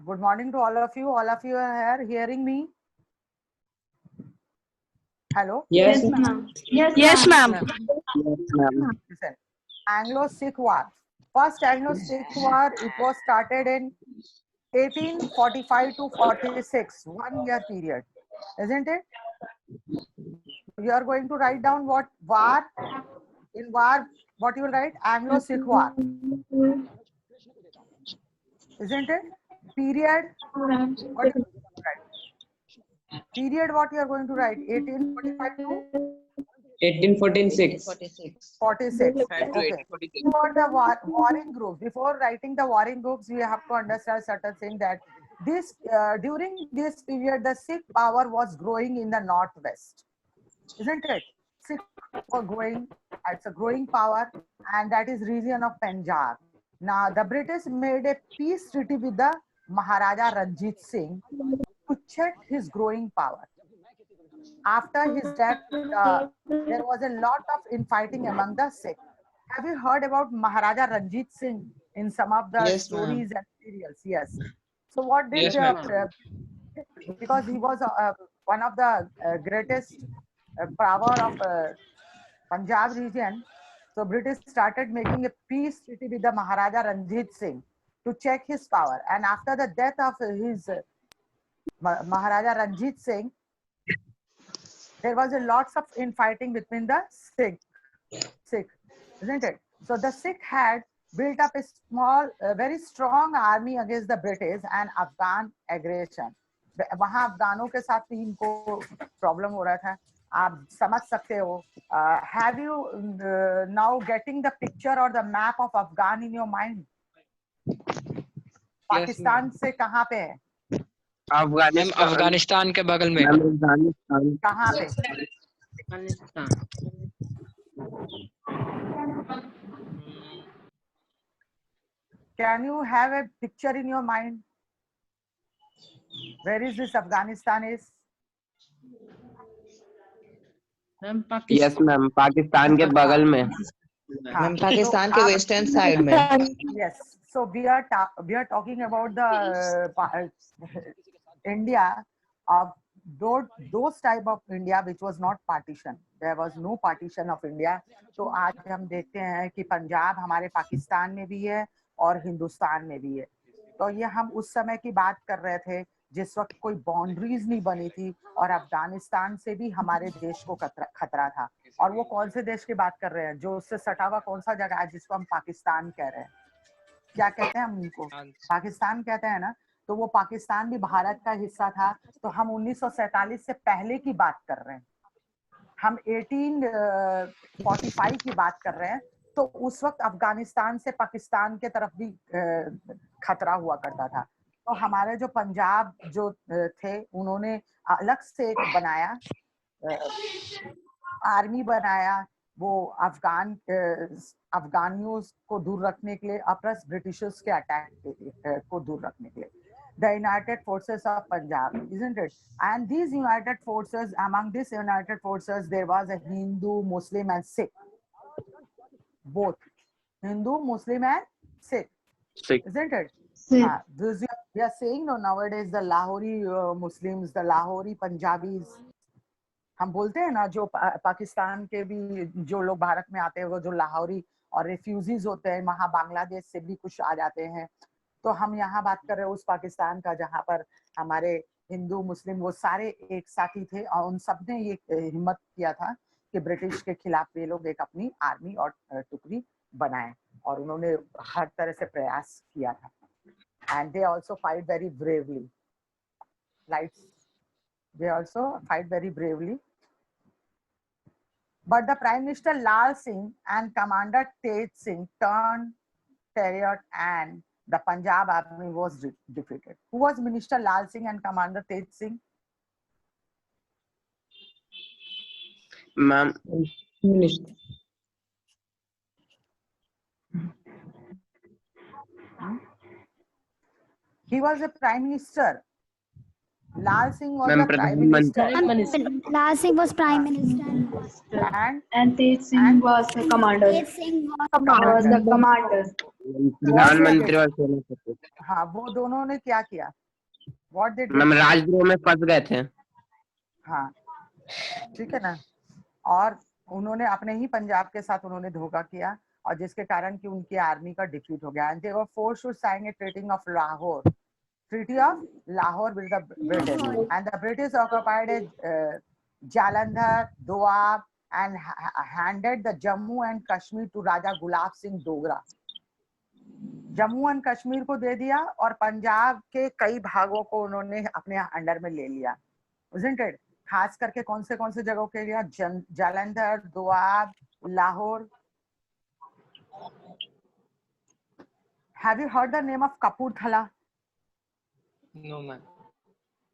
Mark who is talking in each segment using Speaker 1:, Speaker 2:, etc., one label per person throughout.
Speaker 1: Good morning to all of you. All of you are here hearing me? Hello?
Speaker 2: Yes,
Speaker 3: ma'am.
Speaker 4: Yes, ma'am.
Speaker 1: Listen. Anglo-Sikh War. First Anglo-Sikh War, it was started in 1845 to 46, 1 year period, isn't it? You are going to write down what war, in war, what you will write? Anglo-Sikh War, isn't it? Period, what you are going to write? Period, what you are going to write? 1845 to
Speaker 2: 1846.
Speaker 1: 46.
Speaker 4: To
Speaker 1: Okay.
Speaker 4: 1846.
Speaker 1: For the warring groups, before writing the warring groups, we have to understand certain thing that this during this period, the Sikh power was growing in the northwest, isn't it? Sikh were growing. It's a growing power, and that is region of Punjab. Now, the British made a peace treaty with the Maharaja Ranjit Singh to check his growing power. After his death, there was a lot of infighting among the Sikh. Have you heard about Maharaja Ranjit Singh in some of the
Speaker 2: Yes, ma'am.
Speaker 1: stories and serials? Yes. So what did
Speaker 4: Yes, ma'am.
Speaker 1: because he was one of the greatest power of Punjab region. So British started making a peace treaty with the Maharaja Ranjit Singh to check his power. And after the death of his Maharaja Ranjit Singh, there was a lots of infighting between the Sikh, isn't it? So the Sikh had built up a small, very strong army against the British and Afghan aggression. वहाँ अफगानों के साथ भी इनको problem हो रहा था. आप समझ सकते हो. Have you now getting the picture or the map of Afghan in your mind? Pakistan से कहाँ पे है?
Speaker 4: मैम अफगानिस्तान के बगल में.
Speaker 1: कहाँ पे? Can you have a picture in your mind? Where is this Afghanistan is?
Speaker 5: Yes ma'am Pakistan के बगल में.
Speaker 3: मैम पाकिस्तान के वेस्टर्न साइड में.
Speaker 1: Yes. So we are talking about the India of those type of India which was not partition. There was no partition of India. तो आज हम देखते हैं कि पंजाब हमारे पाकिस्तान में भी है और हिंदुस्तान में भी है. तो ये हम उस समय की बात कर रहे थे जिस वक्त कोई बाउंड्रीज नहीं बनी थी और अफगानिस्तान से भी हमारे देश को खतरा था. और वो कौन से देश की बात कर रहे हैं? जो उससे सटा हुआ कौन सा जगह है जिसको हम पाकिस्तान कह रहे हैं? क्या कहते हैं हम उनको? पाकिस्तान कहते हैं ना. तो वो पाकिस्तान भी भारत का हिस्सा था. तो हम 1947 से पहले की बात कर रहे हैं. हम 1845 की बात कर रहे हैं. तो उस वक्त अफगानिस्तान से पाकिस्तान के तरफ भी खतरा हुआ करता था. तो हमारे जो पंजाब जो थे उन्होंने अलग से एक बनाया, आर्मी बनाया. वो अफगानियों को दूर रखने के लिए, अप्रस ब्रिटिशर्स के अटैक को दूर रखने के लिए. The United Forces of Punjab, isn't it? And these United Forces, among these United Forces, there was a Hindu, Muslim, and Sikh. Both Hindu, Muslim, and Sikh, isn't it? This we are saying no nowadays the Lahori Muslims, the Lahori Punjabis. हम बोलते हैं ना जो पाकिस्तान के भी जो लोग भारत में आते हैं वो जो लाहौरी और रिफ्यूजीज होते हैं, वहाँ बांग्लादेश से भी कुछ आ जाते हैं. तो हम यहाँ बात कर रहे हैं उस पाकिस्तान का जहाँ पर हमारे हिंदू मुस्लिम वो सारे एक साथी थे और उन सब ने ये हिम्मत किया था कि ब्रिटिश के खिलाफ ये लोग एक अपनी आर्मी और टुकड़ी बनाए और उन्होंने हर तरह से प्रयास किया था. And they also fight very bravely. They also fight very bravely. But the Prime Minister Lal Singh and Commander Tej Singh turned terror and the Punjab army was defeated. Who was Minister Lal Singh and Commander Tej Singh?
Speaker 5: Ma'am
Speaker 1: He was a Prime Minister. Lal Singh was
Speaker 5: ma'am
Speaker 1: the Prime Minister.
Speaker 6: Lal Singh was Prime Minister.
Speaker 1: And
Speaker 3: Tej Singh was the commander.
Speaker 6: Tej Singh was
Speaker 3: Was the commander.
Speaker 5: प्रधानमंत्री और सेनापति।
Speaker 1: हाँ, वो दोनों ने क्या किया? What they did?
Speaker 5: Ma'am राजद्रोह में फंस गए थे।
Speaker 1: हाँ, ठीक है ना। और उन्होंने अपने ही पंजाब के साथ उन्होंने धोखा किया, और जिसके कारण कि उनकी आर्मी का डिफीट हो गया। And they were forced to sign a treaty of Lahore, Treaty of Lahore with the British, and the British occupied Jalandhar, Doab, and handed the Jammu and Kashmir to Raja Gulab Singh Dogra. Jammu and Kashmir को दे दिया और पंजाब के कई भागों को उन्होंने अपने under में ले लिया, isn't it? खास करके कौन से जगहों के लिया? Jalandhar, Doab, Lahore. Have you heard the name of Kapurthala?
Speaker 4: No, ma'am.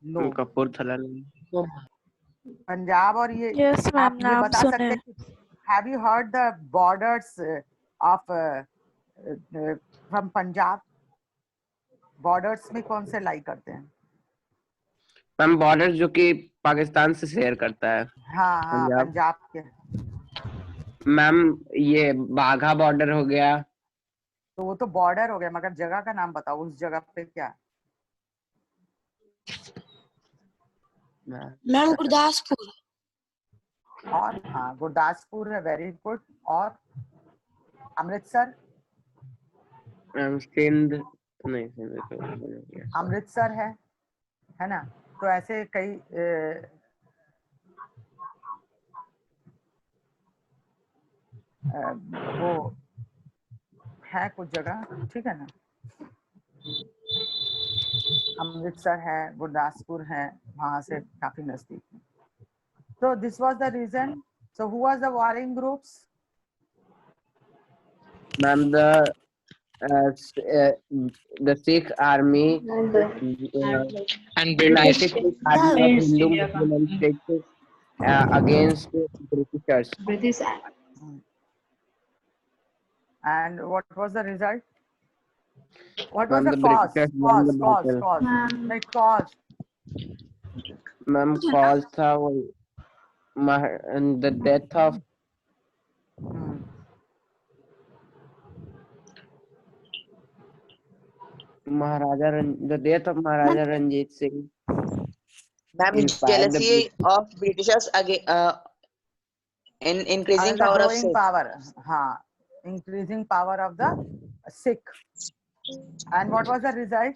Speaker 1: No.
Speaker 5: Kapurthala.
Speaker 1: Punjab और ये
Speaker 7: Yes, ma'am.
Speaker 1: आप ये
Speaker 7: नाम
Speaker 1: बता
Speaker 7: सुने.
Speaker 1: सकते हैं? Have you heard the borders of from Punjab? Borders में कौन से लाई करते हैं?
Speaker 5: मैम बॉर्डर जो कि पाकिस्तान से शेयर करता है।
Speaker 1: हाँ हाँ, पंजाब के।
Speaker 5: मैम ये बाघा बॉर्डर हो गया।
Speaker 1: तो वो तो बॉर्डर हो गया, मगर जगह का नाम बताओ, उस जगह पे क्या?
Speaker 8: मैम गुरदासपुर।
Speaker 1: और हाँ, गुरदासपुर है, वेरी गुड। और अमृतसर?
Speaker 5: सिंध नहीं,
Speaker 1: अमृतसर है ना। तो ऐसे कई वो है कुछ जगह, ठीक है ना। अमृतसर है, गुरदासपुर है, वहां से काफी नजदीक है। So this was the reason. So who was the warring groups?
Speaker 5: Ma'am, the Sikh army
Speaker 4: And British.
Speaker 5: against Britishers.
Speaker 1: And what was the result? What was
Speaker 5: Ma'am,
Speaker 1: the
Speaker 5: the
Speaker 1: cause?
Speaker 5: Britishers won the battle.
Speaker 1: Cause.
Speaker 5: Ma'am, cause था वो and the death of the death of Maharaja Ranjit Singh.
Speaker 3: Ma'am, jealousy of Britishers again, in increasing power of Sikh.
Speaker 1: हाँ, increasing power of the Sikh. And what was the result?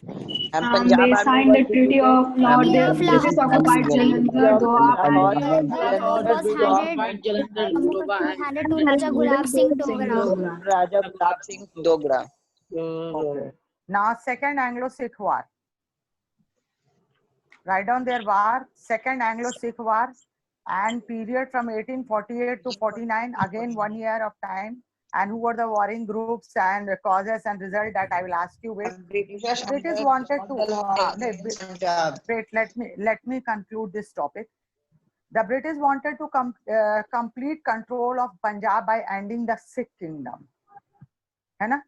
Speaker 9: They signed the Treaty of Lahore. The British occupied Jalandhar, Doab,
Speaker 6: handed to Raja Gulab Singh Dogra.
Speaker 3: Raja Gulab Singh Dogra.
Speaker 1: Okay. Now, Second Anglo-Sikh War. Write down their war. Second Anglo-Sikh War, and period from 1848 to 49. Again, 1 year of time. And who were the warring groups and causes and result that I will ask you. Wait, British wanted to wait. Let me conclude this topic. The British wanted to complete control of Punjab by ending the Sikh kingdom. है ना?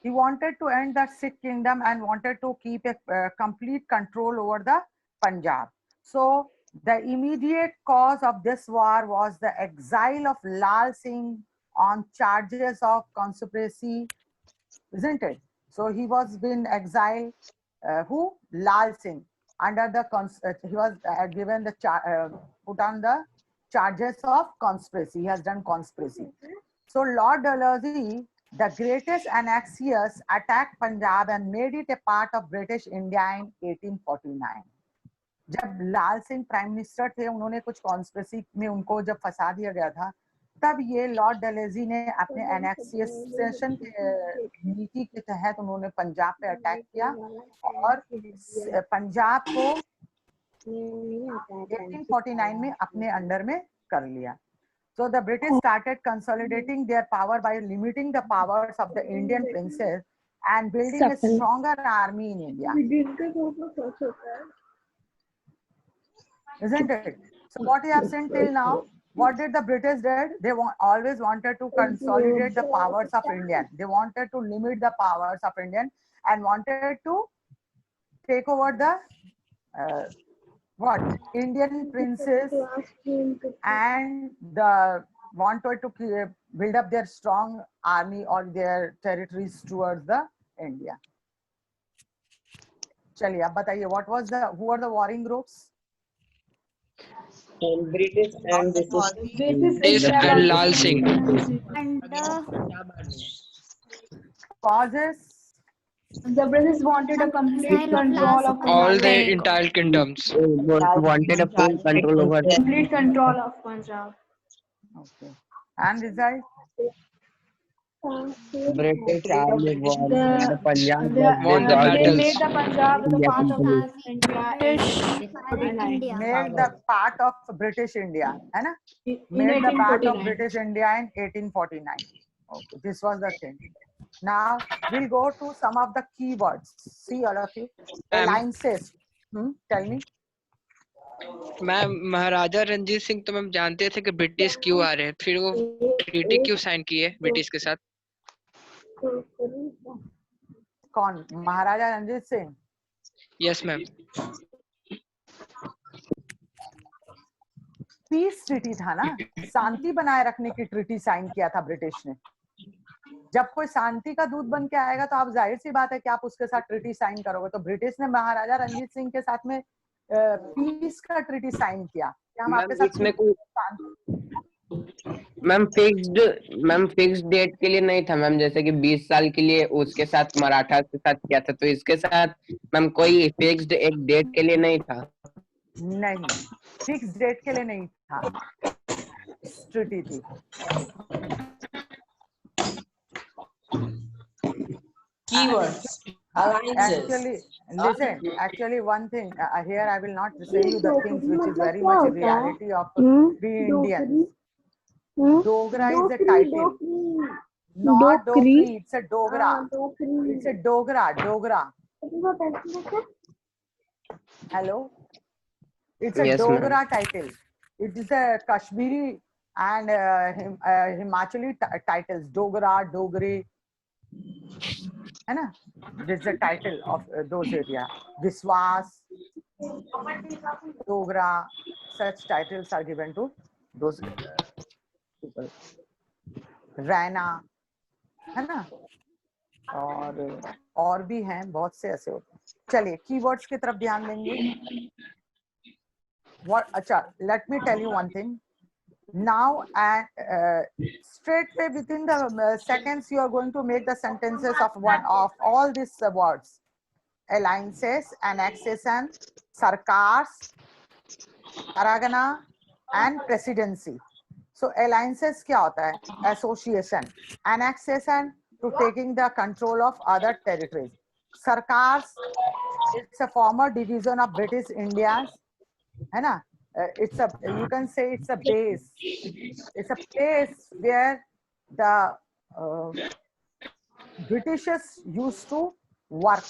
Speaker 1: He wanted to end the Sikh kingdom and wanted to keep a complete control over the Punjab. So the immediate cause of this war was the exile of Lal Singh on charges of conspiracy, isn't it? So he was been exiled. Who? Lal Singh. Under the he was given the put on the charges of conspiracy. He has done conspiracy. So Lord Dalhousie, the greatest Anaxius, attacked Punjab and made it a part of British India in 1849. जब लाल Singh prime minister थे, उन्होंने कुछ conspiracy में उनको जब फंसा दिया गया था, तब ये लॉर्ड डलहौजी ने अपने एनेक्सिएशन नीति के तहत उन्होंने पंजाब पे अटैक किया और पंजाब को 1849 में अपने अंडर में कर लिया. So the British started consolidating their power by limiting the powers of the Indian princes and building a stronger army in India. Isn't it? So what you have seen till now, what did the British did? They always wanted to consolidate the powers of Indian. They wanted to limit the powers of Indian and wanted to take over the Indian princes, and wanted to build up their strong army or their territories towards the India. चलिए अब बताइए, who are the warring groups?
Speaker 2: And British and this is
Speaker 4: British and Lal Singh.
Speaker 6: And
Speaker 1: Causes?
Speaker 9: The British wanted a complete
Speaker 6: Sign of
Speaker 9: control
Speaker 6: last
Speaker 9: of
Speaker 4: All the
Speaker 9: Punjab.
Speaker 4: entire kingdoms.
Speaker 5: wanted a full control over
Speaker 9: Complete control of Punjab.
Speaker 1: Okay. And result?
Speaker 5: British army won
Speaker 9: The-
Speaker 5: the Punjab
Speaker 4: Won the
Speaker 9: They
Speaker 4: battles.
Speaker 9: made the Punjab the
Speaker 5: India
Speaker 9: part of
Speaker 5: company.
Speaker 9: India in
Speaker 6: British
Speaker 9: 1849.
Speaker 1: Made the part of British India, है ना?
Speaker 9: In
Speaker 1: Made the part of
Speaker 9: 1849.
Speaker 1: British India in 1849. Okay, this was the thing. Now we'll go to some of the keywords. See all of you. Alliances. Tell me.
Speaker 4: Ma'am Maharaja Ranjit Singh तो ma'am जानते थे कि British क्यों आ रहे हैं, फिर वो treaty क्यों साइन किए ब्रिटिश के साथ?
Speaker 1: कौन? Maharaja Ranjit Singh?
Speaker 4: Yes ma'am.
Speaker 1: Peace treaty था ना, शांति बनाए रखने की ट्रीटी साइन किया था ब्रिटिश ने. जब कोई शांति का दूत बन के आएगा तो आप जाहिर सी बात है कि आप उसके साथ ट्रीटी साइन करोगे. तो ब्रिटिश ने महाराजा रंजीत सिंह के साथ में पीस का ट्रीटी साइन किया. क्या हम आपके साथ
Speaker 5: इसमें कोई मैम फिक्स्ड डेट के लिए नहीं था मैम, जैसे कि 20 साल के लिए उसके साथ मराठा के साथ किया था, तो इसके साथ मैम कोई फिक्स्ड एक डेट के लिए नहीं था.
Speaker 1: नहीं, फिक्स डेट के लिए नहीं था, ट्रीटी थी.
Speaker 3: Keywords. Alliances.
Speaker 1: Actually one thing here, I will not say you the things which is very much a reality of the Indians. Dogra is a title, not Dokri. It's a Dogra. It's a Dogra. Hello. It's a
Speaker 5: Yes,
Speaker 1: Dogra title. It is a Kashmiri and Himachali titles. Dogra, Dogri. है ना? This is the title of those area. Viswas, Dogra, such titles are given to those people. Raina, है ना? और भी हैं, बहुत से ऐसे होते हैं. चलिए keywords की तरफ ध्यान देंगे. What? अच्छा, let me tell you one thing. Now and straightway within the seconds you are going to make the sentences of one of all these words: alliances, annexation, sarkars, paragana and presidency. So alliances क्या होता है? Association. Annexation, to taking the control of other territories. Sarkars, it's a former division of British India, है ना? It's a, you can say it's a base. It's a place where the Britishers used to work.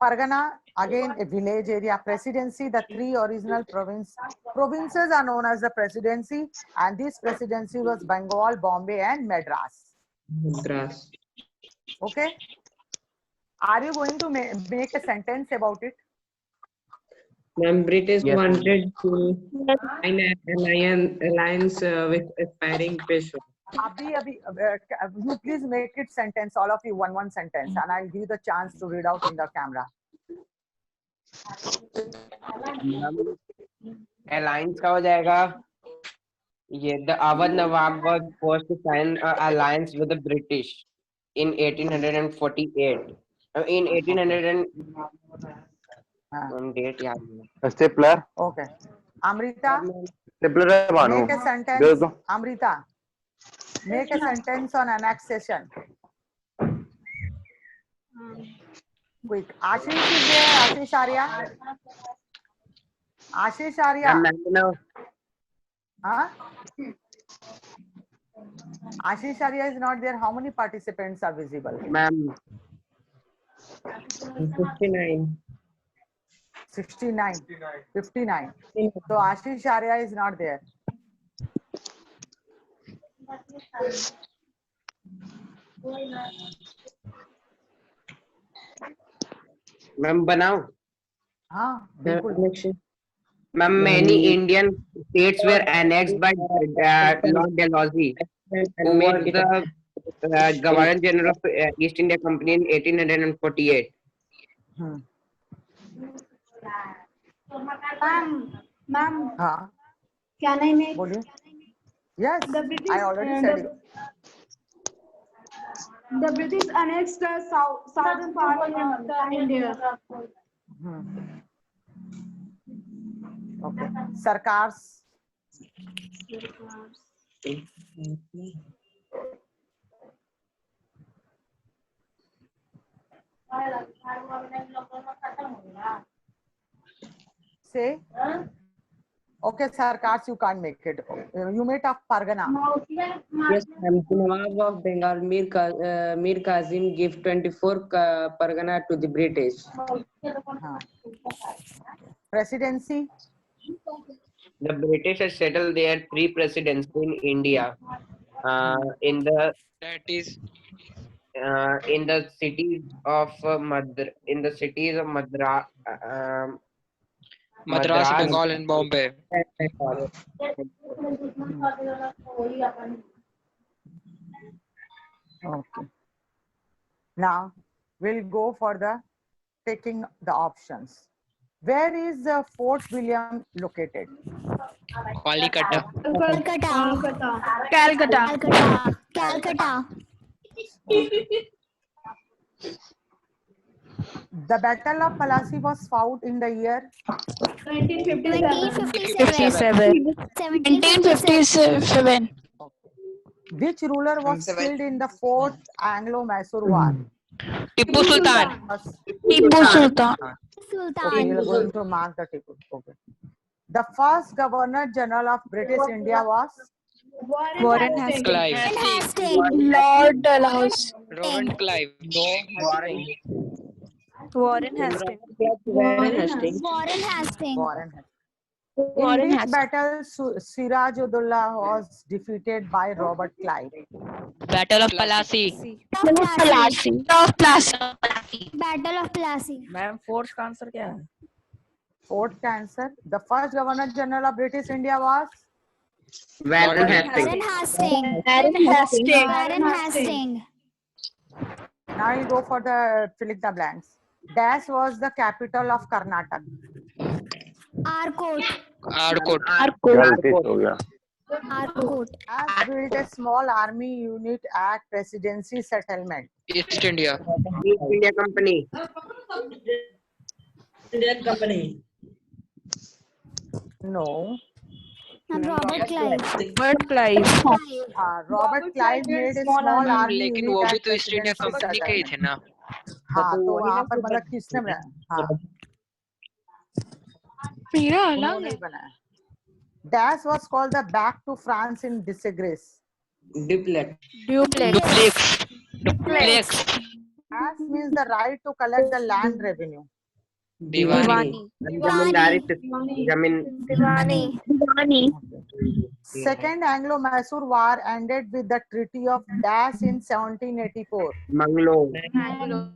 Speaker 1: Pargana, again a village area. Presidency, the three original provinces are known as the presidency, and this presidency was Bengal, Bombay and Madras.
Speaker 2: Madras.
Speaker 1: Okay. Are you going to make a sentence about it?
Speaker 2: Ma'am, British
Speaker 5: Yes, ma'am.
Speaker 2: wanted to sign an alliance with aspiring Peshwa.
Speaker 1: You please make it sentence, all of you, one sentence, and I'll give you the chance to read out in the camera.
Speaker 5: Alliance का हो जाएगा ये. The Awadh Nawab was forced to sign an alliance with the British in 1848. In 1800 date याद नहीं.
Speaker 7: Stapler.
Speaker 1: Okay. Amrita,
Speaker 7: Stapler है Bhanu.
Speaker 1: make a sentence.
Speaker 7: भेज दो.
Speaker 1: Amrita, make a sentence on annexation. Quick. Ashish is there. Ashish Arya. Ashish Arya. Huh? Ashish Arya is not there. How many participants are visible?
Speaker 5: Ma'am,
Speaker 2: 59.
Speaker 1: 69. 59. So Ashish Arya is not there.
Speaker 5: ma'am बनाओ.
Speaker 1: हाँ, बिल्कुल.
Speaker 2: Election.
Speaker 5: Ma'am, many Indian states were annexed by Lord Dalhousie, who was the Governor General of East India Company in 1848.
Speaker 1: Hmm.
Speaker 9: Ma'am,
Speaker 1: हाँ
Speaker 9: can I make
Speaker 1: बोलिए. Yes,
Speaker 9: the British?
Speaker 1: I already said it.
Speaker 9: The British annexed the southern part of the India.
Speaker 1: Hmm. Okay. Sarkars. Say. Okay, Sarkars, you can't make it. You may talk Pargana.
Speaker 2: Yes, ma'am. The Nawab of Bengal, Mir Kazim, gave 24 Pargana to the British.
Speaker 1: हाँ. Presidency.
Speaker 5: The British had settled their 3 presidency in India. In the
Speaker 4: That is
Speaker 5: cities of Madras,
Speaker 4: Madras,
Speaker 5: Madras.
Speaker 4: Bengal, and Bombay.
Speaker 1: Okay. Now we'll go for the taking the options. Where is Fort William located?
Speaker 4: Kalikata.
Speaker 6: Calcutta.
Speaker 9: Calcutta.
Speaker 6: Calcutta.
Speaker 1: The Battle of Plassey was fought in the year
Speaker 6: 1957.
Speaker 9: 1957.
Speaker 1: which ruler was killed in the Fourth Anglo-Mysore War?
Speaker 4: Tipu Sultan.
Speaker 9: Tipu Sultan.
Speaker 1: Okay, you are
Speaker 6: Sultan.
Speaker 1: going to mark the Tipu. Okay. The first Governor General of British India was
Speaker 9: Warren Hastings.
Speaker 4: Clive.
Speaker 6: Hastings.
Speaker 9: Lord Dalhousie.
Speaker 4: Robert Clive.
Speaker 9: Warren Hastings.
Speaker 6: Warren Hastings.
Speaker 1: Warren Hastings. In
Speaker 9: Warren
Speaker 1: which
Speaker 9: Hastings.
Speaker 1: battle Siraj-ud-Dowlah was defeated by Robert Clive?
Speaker 4: Battle of Plassey.
Speaker 9: Plassey. Of Plassey.
Speaker 6: Battle of Plassey.
Speaker 3: Ma'am fourth का answer क्या है?
Speaker 1: Fourth answer. The first Governor General of British India was
Speaker 5: Warren
Speaker 6: Warren
Speaker 5: Hastings.
Speaker 6: Hastings.
Speaker 9: Warren
Speaker 6: Warren Hastings.
Speaker 1: Now we'll go for the fill in the blanks. Dash was the capital of Karnataka.
Speaker 6: Arcot.
Speaker 4: Arcot.
Speaker 7: गलती हो गया.
Speaker 6: Arcot.
Speaker 1: Has built a small army unit at Presidency Settlement.
Speaker 4: East India.
Speaker 5: East India Company.
Speaker 3: Indian company.
Speaker 1: No.
Speaker 6: Robert Clive.
Speaker 9: Robert Clive.
Speaker 1: Robert Clive made a small army
Speaker 4: लेकिन
Speaker 1: unit
Speaker 4: वो भी
Speaker 1: at
Speaker 4: तो east India
Speaker 1: Presidency
Speaker 4: company के ही
Speaker 1: Settlement.
Speaker 4: थे ना.
Speaker 1: हाँ तो वहाँ पर मतलब किसने बनाया? हाँ
Speaker 9: मेरा
Speaker 1: उन्होंने
Speaker 9: अलग
Speaker 1: ही
Speaker 9: है.
Speaker 1: बनाया. Dash was called the back to France in disgrace.
Speaker 2: Duplex.
Speaker 9: Duplex.
Speaker 4: Duplex.
Speaker 1: Dash means the right to collect the land revenue.
Speaker 4: Diwani.
Speaker 5: Zamindari.
Speaker 9: Diwani.
Speaker 1: Second Anglo-Mysore War ended with the Treaty of Dash in 1784.
Speaker 5: Mangalore.
Speaker 4: Bangalore.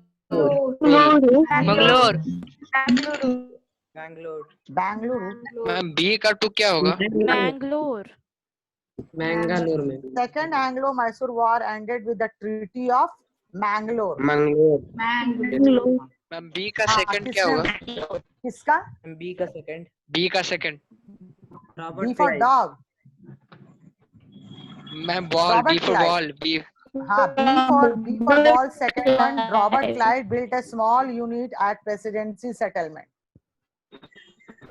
Speaker 1: Bangalore.
Speaker 4: Ma'am B का two क्या होगा?
Speaker 9: Bangalore.
Speaker 2: Mangalore में.
Speaker 1: Second Anglo-Mysore War ended with the Treaty of Mangalore.
Speaker 5: Mangalore.
Speaker 4: Ma'am B का second क्या होगा?
Speaker 1: किसका?
Speaker 3: B का second.
Speaker 4: B का second.
Speaker 1: B for dog.
Speaker 4: Ma'am ball.
Speaker 1: Robert
Speaker 4: B for
Speaker 1: Clive.
Speaker 4: Ball. B.
Speaker 1: हाँ, B for ball. Second one, Robert Clive built a small unit at Presidency Settlement.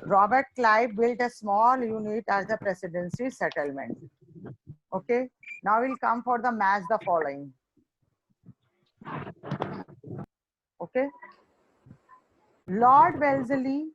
Speaker 1: Robert Clive built a small unit at the Presidency Settlement. Okay. Now we'll come for the match the following. Okay. Lord Wellesley